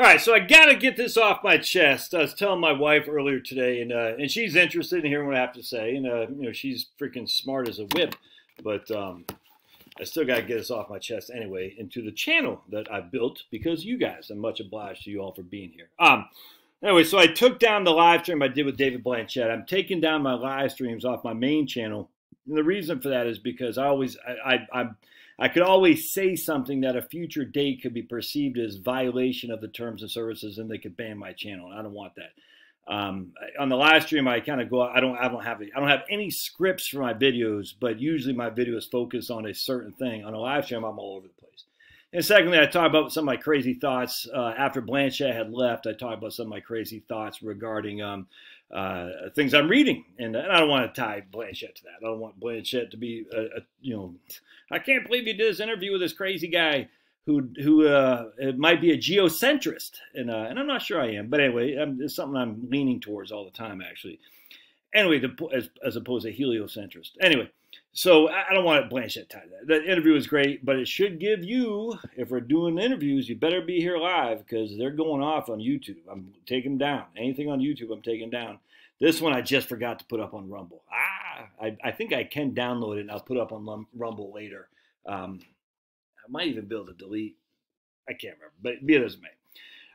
All right, so I gotta get this off my chest. I was telling my wife earlier today, and she's interested in hearing what I have to say. And you know, she's freaking smart as a whip, but I still gotta get this off my chest anyway. Into the channel that I built because you guys. I'm much obliged to you all for being here. Anyway, so I took down the live stream I did with David Blanchett. I'm taking down my live streams off my main channel, and the reason for that is because I could always say something that a future date could be perceived as violation of the terms and services, and they could ban my channel. And I don't want that. On the live stream, I kind of go. I don't have any scripts for my videos, but usually my videos focus on a certain thing. On a live stream, I'm all over the place. And secondly, I talk about some of my crazy thoughts after Blanchett had left. I talked about some of my crazy thoughts regarding things I'm reading, and I don't want to tie Blanchett to that. I don't want Blanchett to be, you know, I can't believe you did this interview with this crazy guy who might be a geocentrist, and I'm not sure I am, but anyway, it's something I'm leaning towards all the time, actually. Anyway, as opposed to heliocentrist. Anyway, so I don't want Blanchett tied to that. The interview was great, but it should give you, if we're doing interviews, you better be here live because they're going off on YouTube. I'm taking them down. Anything on YouTube, I'm taking down. This one I just forgot to put up on Rumble. I think I can download it and I'll put it up on Rumble later. I might even be able to delete. I can't remember, but be it as it may.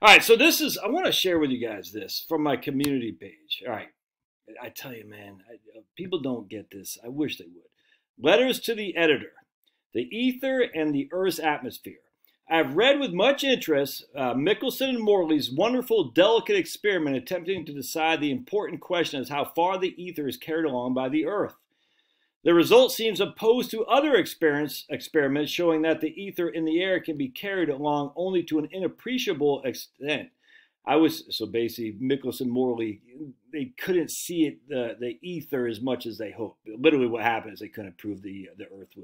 All right, so this is, I want to share with you guys this from my community page. All right. I tell you, man, people don't get this. I wish they would. Letters to the editor. The ether and the Earth's atmosphere. I've read with much interest Michelson and Morley's wonderful, delicate experiment attempting to decide the important question as how far the ether is carried along by the Earth. The result seems opposed to other experiments showing that the ether in the air can be carried along only to an inappreciable extent. So basically, Michelson, Morley, they couldn't see it, the ether as much as they hoped. Literally what happened is they couldn't prove the Earth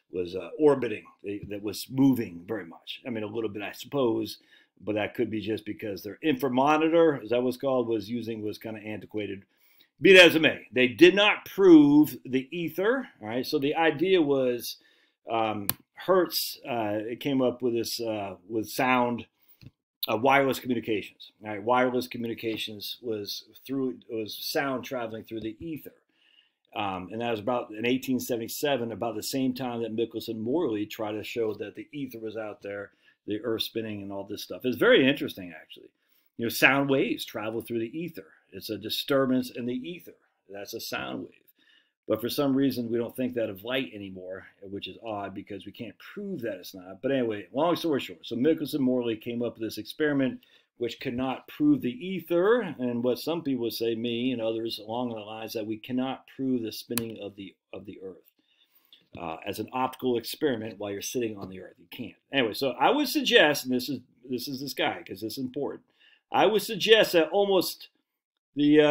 was orbiting, that was moving very much. I mean, a little bit, I suppose, but that could be just because their inframonitor, is that what it's called, was kind of antiquated. Be that as it may, they did not prove the ether, all right? So the idea was Hertz came up with this, with sound, wireless communications. All right, wireless communications was sound traveling through the ether, and that was about in 1877, about the same time that Michelson Morley tried to show that the ether was out there, the Earth spinning, and all this stuff. It's very interesting, actually. You know, sound waves travel through the ether. It's a disturbance in the ether. That's a sound wave. But for some reason, we don't think that of light anymore, which is odd because we can't prove that it's not. But anyway, long story short, so Michelson Morley came up with this experiment which could not prove the ether, and what some people say, me and others along the lines, that we cannot prove the spinning of the Earth as an optical experiment while you're sitting on the Earth. You can't. Anyway, so I would suggest, and this is this guy because this is important. I would suggest that almost the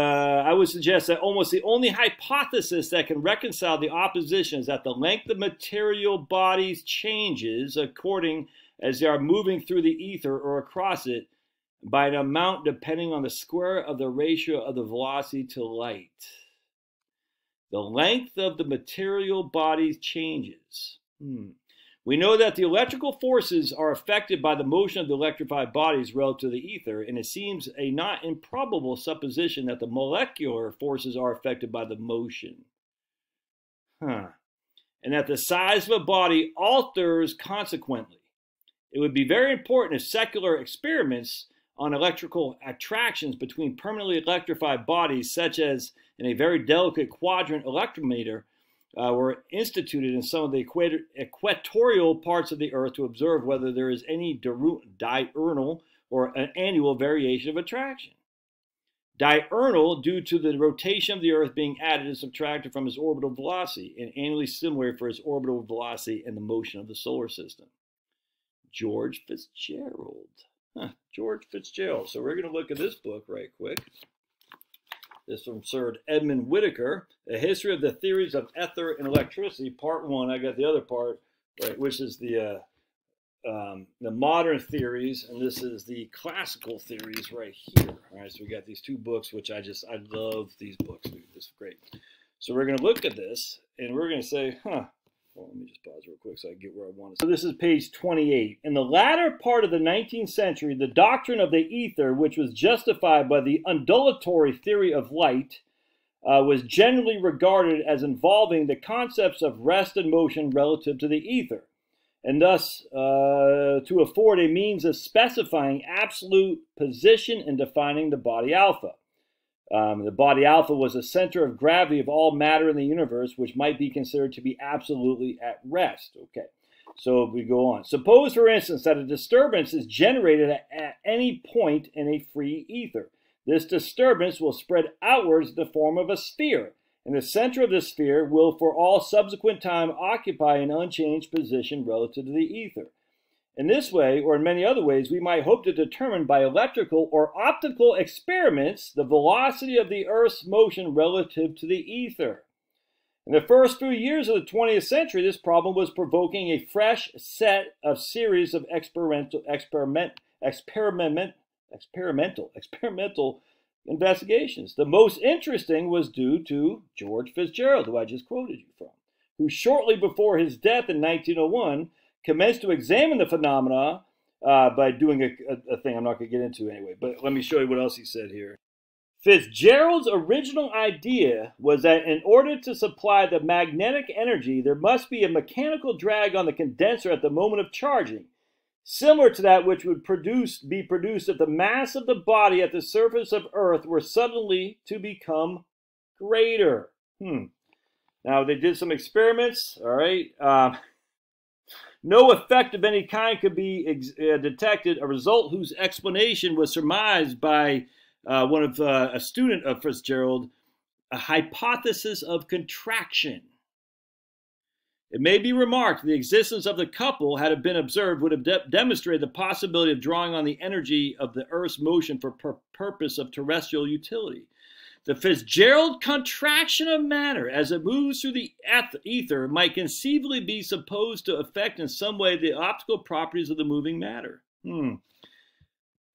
only hypothesis that can reconcile the opposition is that the length of material bodies changes according as they are moving through the ether or across it by an amount depending on the square of the ratio of the velocity to light. The length of the material bodies changes. We know that the electrical forces are affected by the motion of the electrified bodies relative to the ether, and it seems a not improbable supposition that the molecular forces are affected by the motion. And that the size of a body alters consequently. It would be very important if secular experiments on electrical attractions between permanently electrified bodies, such as in a very delicate quadrant electrometer, were instituted in some of the equatorial parts of the Earth to observe whether there is any diurnal or an annual variation of attraction. Diurnal, due to the rotation of the Earth being added and subtracted from its orbital velocity, and annually similar for its orbital velocity and the motion of the solar system. George Fitzgerald. George Fitzgerald. So we're going to look at this book right quick. This is from Sir Edmund Whittaker, A History of the Theories of Ether and Electricity, Part 1. I got the other part, right, which is the modern theories, and this is the classical theories right here. All right, so we got these two books, which I love these books. This is great. So we're going to look at this, and we're going to say, Well, let me just pause real quick so I can get where I want to. So this is page 28. In the latter part of the 19th century, the doctrine of the ether, which was justified by the undulatory theory of light, was generally regarded as involving the concepts of rest and motion relative to the ether, and thus to afford a means of specifying absolute position and defining the body alpha. The body alpha was the center of gravity of all matter in the universe, which might be considered to be absolutely at rest. Okay, so we go on. Suppose, for instance, that a disturbance is generated at any point in a free ether. This disturbance will spread outwards in the form of a sphere, and the center of the sphere will for all subsequent time occupy an unchanged position relative to the ether. In this way, or in many other ways, we might hope to determine by electrical or optical experiments the velocity of the Earth's motion relative to the ether. In the first few years of the 20th century, this problem was provoking a fresh set of series of experimental investigations. The most interesting was due to George Fitzgerald, who I just quoted you from, who shortly before his death in 1901 commenced to examine the phenomena by doing a thing I'm not going to get into anyway, but let me show you what else he said here. Fitzgerald's original idea was that in order to supply the magnetic energy, there must be a mechanical drag on the condenser at the moment of charging, similar to that which would be produced if the mass of the body at the surface of Earth were suddenly to become greater. Now, they did some experiments, all right. No effect of any kind could be detected, a result whose explanation was surmised by a student of Fitzgerald, a hypothesis of contraction. It may be remarked the existence of the couple, had it been observed, would have demonstrated the possibility of drawing on the energy of the Earth's motion for purpose of terrestrial utility. The Fitzgerald contraction of matter as it moves through the ether might conceivably be supposed to affect in some way the optical properties of the moving matter.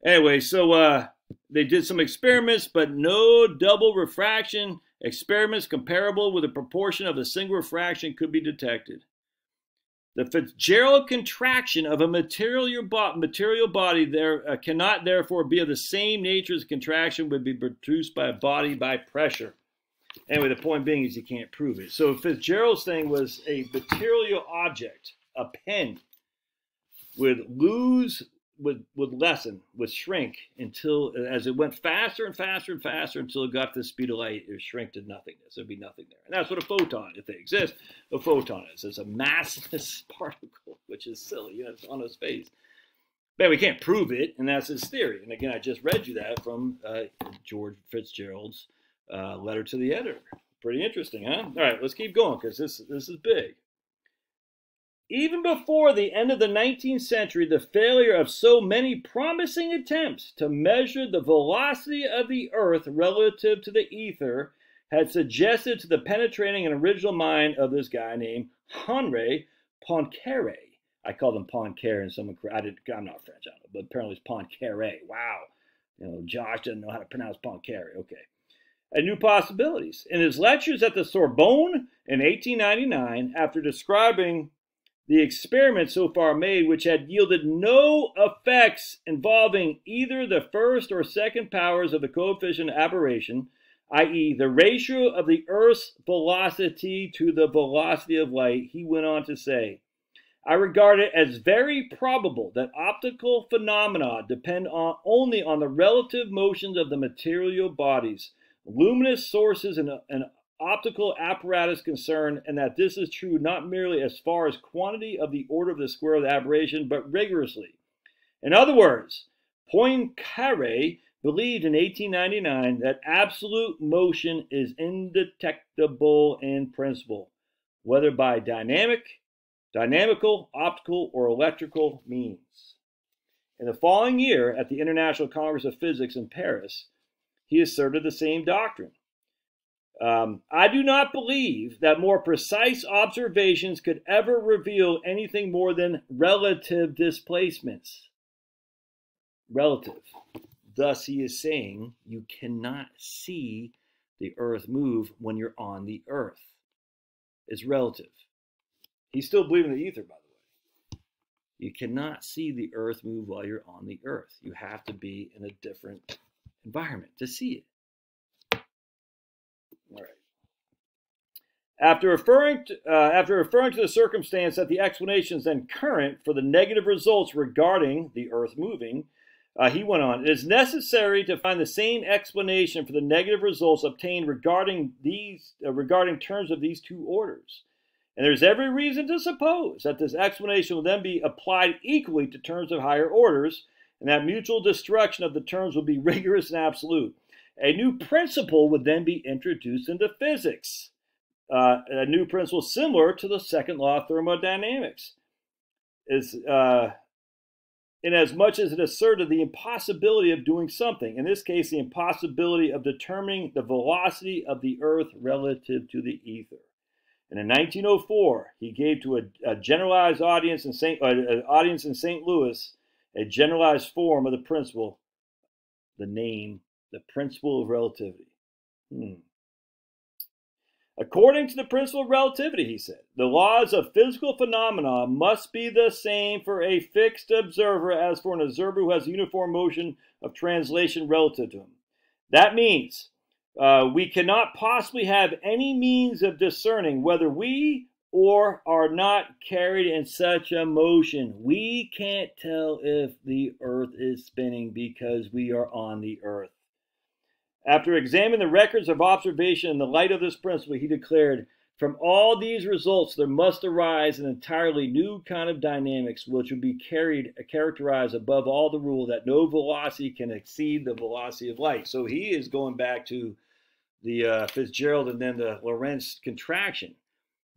Anyway, so they did some experiments, but no double refraction experiments comparable with a proportion of a single refraction could be detected. The Fitzgerald contraction of a material body cannot therefore be of the same nature as the contraction would be produced by a body by pressure. Anyway, the point being is you can't prove it. So Fitzgerald's thing was a material object, a pen, would shrink until, as it went faster and faster and faster until it got to the speed of light, it would shrink to nothingness. There'd be nothing there. And that's what a photon, if they exist, a photon is. It's a massless particle, which is silly. You know, it's on its face. But we can't prove it, and that's his theory. And again, I just read you that from George Fitzgerald's letter to the editor. Pretty interesting, huh? All right, let's keep going, because this is big. Even before the end of the 19th century, the failure of so many promising attempts to measure the velocity of the Earth relative to the ether had suggested to the penetrating and original mind of this guy named Henri Poincaré. I called him Poincaré, and someone, I'm not French, I don't know, but apparently it's Poincaré. Wow. You know, Josh doesn't know how to pronounce Poincaré. Okay. And new possibilities. In his lectures at the Sorbonne in 1899, after describing the experiments so far made, which had yielded no effects involving either the first or second powers of the coefficient of aberration, i.e. the ratio of the Earth's velocity to the velocity of light, he went on to say, I regard it as very probable that optical phenomena depend only on the relative motions of the material bodies, luminous sources, and optical apparatus concerned, and that this is true not merely as far as quantity of the order of the square of the aberration, but rigorously. In other words, Poincaré believed in 1899 that absolute motion is indetectable in principle, whether by dynamical, optical, or electrical means. In the following year, at the International Congress of Physics in Paris, he asserted the same doctrine. I do not believe that more precise observations could ever reveal anything more than relative displacements. Relative. Thus, he is saying you cannot see the Earth move when you're on the Earth. It's relative. He's still believing the ether, by the way. You cannot see the earth move while you're on the earth. You have to be in a different environment to see it. All right. After referring to the circumstance that the explanation is then current for the negative results regarding the earth moving, he went on, it is necessary to find the same explanation for the negative results obtained regarding terms of these two orders. And there's every reason to suppose that this explanation will then be applied equally to terms of higher orders, and that mutual destruction of the terms will be rigorous and absolute. A new principle would then be introduced into physics. A new principle similar to the second law of thermodynamics, inasmuch as it asserted the impossibility of doing something, in this case, the impossibility of determining the velocity of the earth relative to the ether. And in 1904, he gave to a generalized audience in St. Louis a generalized form of the principle, the principle of relativity. According to the principle of relativity, he said, the laws of physical phenomena must be the same for a fixed observer as for an observer who has uniform motion of translation relative to him. That means we cannot possibly have any means of discerning whether we are not carried in such a motion. We can't tell if the earth is spinning because we are on the earth. After examining the records of observation in the light of this principle, he declared, from all these results, there must arise an entirely new kind of dynamics, which would be characterized above all the rule that no velocity can exceed the velocity of light. So he is going back to the Fitzgerald and then the Lorentz contraction,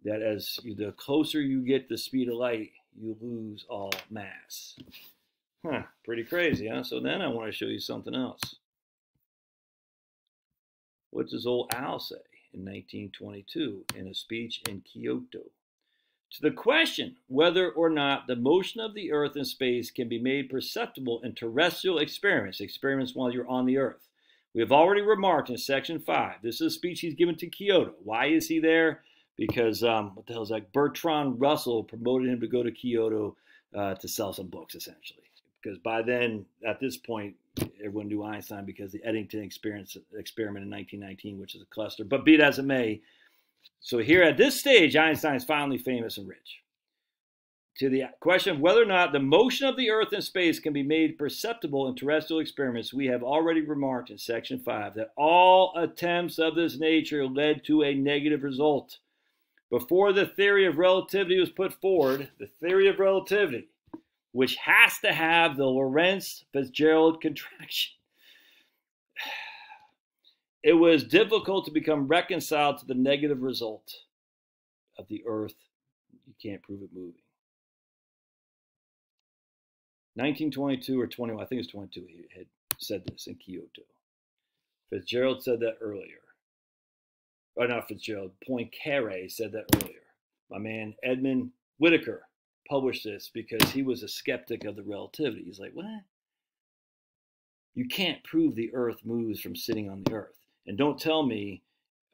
that as the closer you get to the speed of light, you lose all mass. Pretty crazy, huh? So then I want to show you something else. What does old Al say in 1922 in a speech in Kyoto? To the question whether or not the motion of the earth in space can be made perceptible in terrestrial experiments while you're on the earth, we have already remarked in section 5. This is a speech he's given to Kyoto. Why is he there? Because, what the hell is that? Bertrand Russell promoted him to go to Kyoto to sell some books, essentially. Because by then, at this point, everyone knew Einstein because the Eddington experiment in 1919, which is a cluster. But be it as it may, so here at this stage, Einstein's finally famous and rich. To the question of whether or not the motion of the earth in space can be made perceptible in terrestrial experiments, we have already remarked in section 5 that all attempts of this nature led to a negative result. Before the theory of relativity was put forward, the theory of relativity, which has to have the Lorentz-Fitzgerald contraction, it was difficult to become reconciled to the negative result of the earth. You can't prove it moving. 1922 or 21, I think it's 22, he had said this in Kyoto. Fitzgerald said that earlier. Or not Fitzgerald, Poincaré said that earlier. My man Edmund Whittaker published this because he was a skeptic of the relativity. He's like, what? You can't prove the earth moves from sitting on the earth. And don't tell me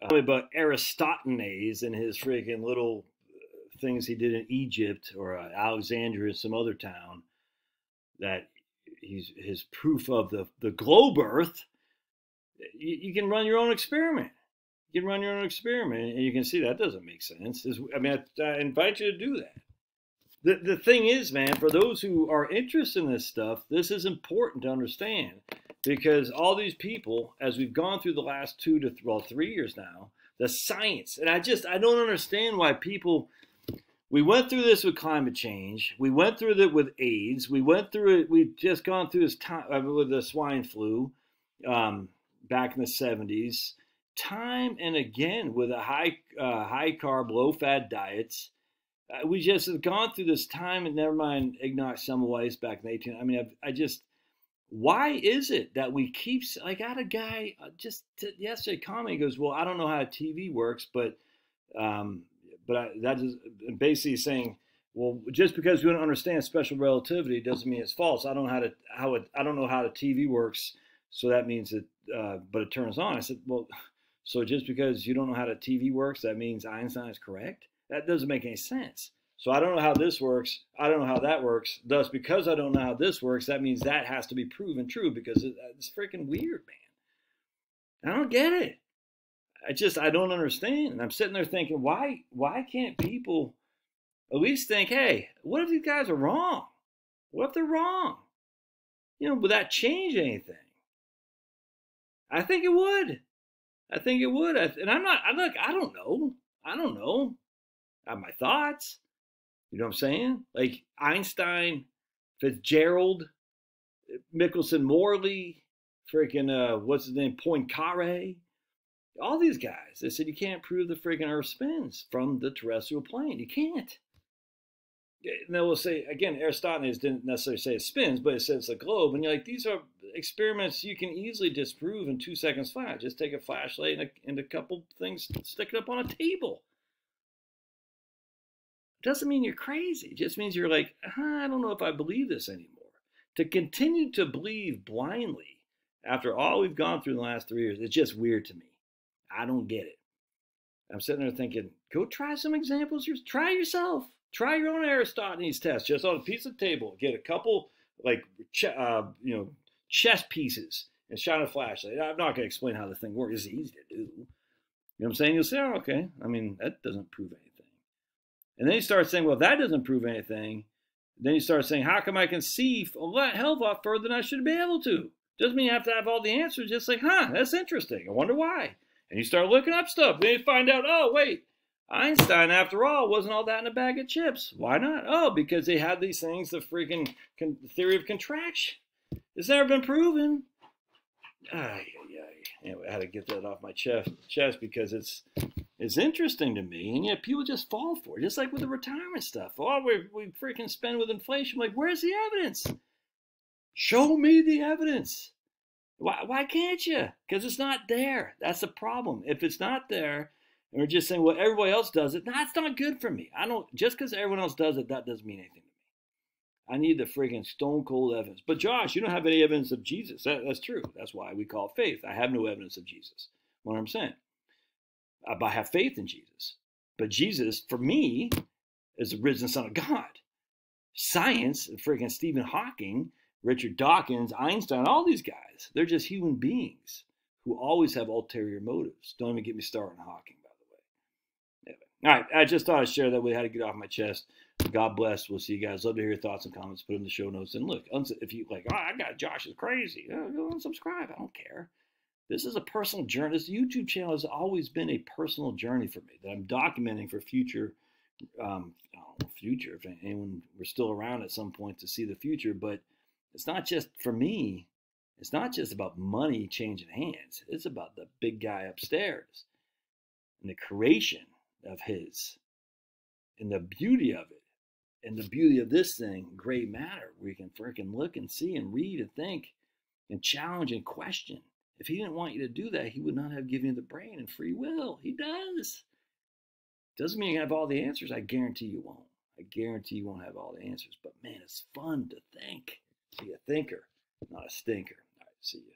about Aristophanes and his freaking little things he did in Egypt or Alexandria or some other town, that his proof of the globe earth. You can run your own experiment. You can run your own experiment, and you can see that doesn't make sense. I mean, I invite you to do that. The thing is, man, for those who are interested in this stuff, this is important to understand, because all these people, as we've gone through the last 3 years now, the science, and I don't understand why people. We went through this with climate change. We went through it with AIDS. We went through it. We've just gone through this time with the swine flu back in the 70s. Time and again with a high carb, low fat diets. We just have gone through this time, and never mind Ignaz Semmelweis back in the 18. I mean, why is it that we keep, like, I had a guy just yesterday commenting, he goes, well, I don't know how TV works, but that is basically saying, well, just because we don't understand special relativity doesn't mean it's false. I don't know how the TV works, so that means that, but it turns on. I said, well, so just because you don't know how the TV works, that means Einstein is correct? That doesn't make any sense. So I don't know how this works. I don't know how that works. Thus, because I don't know how this works, that means that has to be proven true because it's freaking weird, man. I don't get it. I don't understand. And I'm sitting there thinking, why can't people at least think, hey, what if these guys are wrong? What if they're wrong? Would that change anything? I think it would. I think it would. And I don't know. I don't know. I have my thoughts. You know what I'm saying? Like Einstein, Fitzgerald, Michelson Morley, freaking, what's his name? Poincaré. All these guys, they said you can't prove the freaking Earth spins from the terrestrial plane. You can't. And they will say, again, Aristotles didn't necessarily say it spins, but it says it's a globe. And you're like, these are experiments you can easily disprove in 2 seconds flat. Just take a flashlight and a couple things, stick it up on a table. Doesn't mean you're crazy. It just means you're like, I don't know if I believe this anymore. To continue to believe blindly after all we've gone through in the last 3 years, it's just weird to me. I don't get it. I'm sitting there thinking, go try some examples. Try yourself. Try your own Aristotles test just on a piece of table. Get a couple chess pieces and shine a flashlight. I'm not going to explain how the thing works. It's easy to do. You know what I'm saying? You'll say, oh, okay. I mean, that doesn't prove anything. And then you start saying, well, if that doesn't prove anything, then you start saying, how come I can see a hell of a lot further than I should be able to? Doesn't mean you have to have all the answers. Just like, that's interesting. I wonder why. And you start looking up stuff. Then you find out, oh, wait, Einstein, after all, wasn't all that in a bag of chips. Why not? Oh, because they had these things, the freaking theory of contraction. It's never been proven. Anyway, I had to get that off my chest because it's interesting to me, and yet people just fall for it. Just like with the retirement stuff. Oh, we freaking spend with inflation. Like, where's the evidence? Show me the evidence. Why can't you? Because it's not there. That's the problem. If it's not there, and we're just saying, well, everybody else does it, that's not good for me. Just because everyone else does it, that doesn't mean anything to me. I need the friggin' stone cold evidence. But Josh, you don't have any evidence of Jesus. That's true. That's why we call it faith. I have no evidence of Jesus. 100%. But I have faith in Jesus. But Jesus, for me, is the risen Son of God. Science, friggin' Stephen Hawking, Richard Dawkins, Einstein, all these guys, they're just human beings who always have ulterior motives. Don't even get me started on Hawking, by the way. Anyway. All right, I just thought I'd share that. We had to get off my chest. God bless. We'll see you guys. Love to hear your thoughts and comments. Put them in the show notes. And look, if you like, I got Josh is crazy. Go unsubscribe. I don't care. This is a personal journey. This YouTube channel has always been a personal journey for me that I'm documenting for future. Future. If anyone we're still around at some point to see the future, but it's not just for me. It's not just about money changing hands. It's about the big guy upstairs and the creation of his and the beauty of it. And the beauty of this thing, gray matter, where you can freaking look and see and read and think and challenge and question. If he didn't want you to do that, he would not have given you the brain and free will. He does. Doesn't mean you have all the answers. I guarantee you won't. I guarantee you won't have all the answers. But man, it's fun to think. Be a thinker, not a stinker. All right, see you.